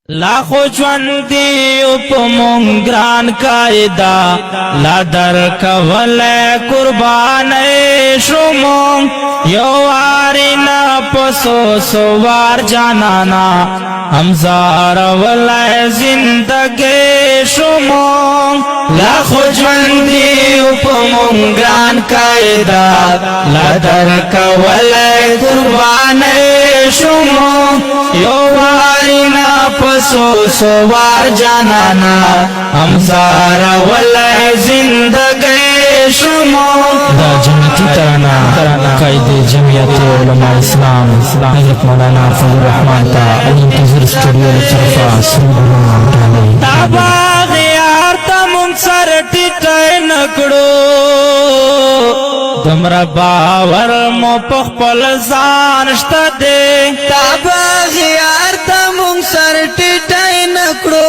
لاخو ژوند دی په مونږ ګران قاعده لا در کوله قربان شو مونږ یو واری نه پسو سوار جانانا همزار ولای زندگی شو مونږ لاخو ژوند دی په مونږ ګران قاعده لا در کوله قربان شو مونږ یو واری نه پسو سوار جانانا همزار ولای زندگی شما دا جمعیتی ترانا قائد جمعیت علمائے اسلام حضرت مولانا عبدالرحمن تا علی انتظر اسٹوڈیو لطرفا سنبرون ڈالی تابا غیار تا منصر ٹیٹائے نکڑو دمرا باور مو پخپل زانشتا دے تابا غیار تا منصر ٹیٹائے نکڑو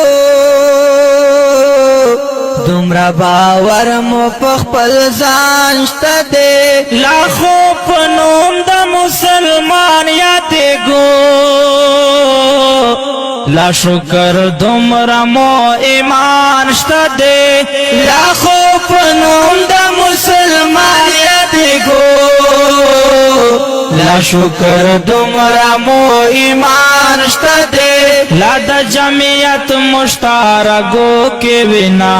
دمرا باور مو پخپل زانشتا دے لاخو پنوم دا مسلمان یادے گو لا شکر دمرا مو ایمان شتا دے لاخو پنوم دا مسلمان یادے گو لا شکر دمرا مو ایمان شتا دے لا دا جمعیت مشتارگو کے بنا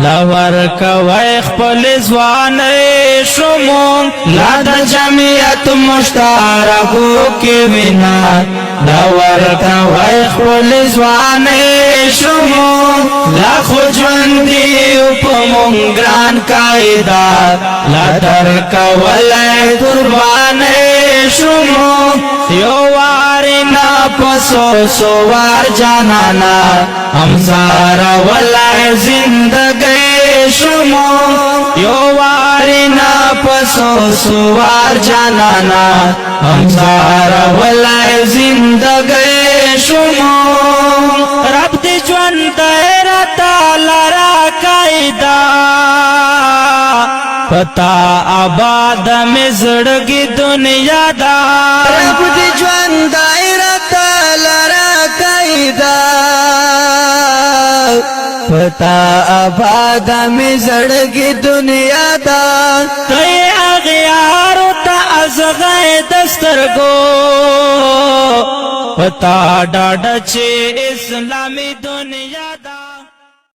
لور کوئی خپل زوان شمون لا دا جمعیت مشتارگو کے بنا لور کوئی خپل زوان شمون لا خوجوندی اپمون گران قائدہ لا در کوئی قربان شمون یو واری نا پسو سوار جانانا همزارا ولای زندگی شمو یو واری نا پسو سوار جانانا همزارا ولای زندگی شمو رب دی جوان دائرتا لرا قائدہ پتا آباد میں زڑگی دنیا دا رب دی جوان دائرتا لرا قائدہ پتا آباد میں زڑگی دنیا دا کئی اغیارو تا ازغای دسترگو پتا ڈاڈا چے اسلامی دنیا دا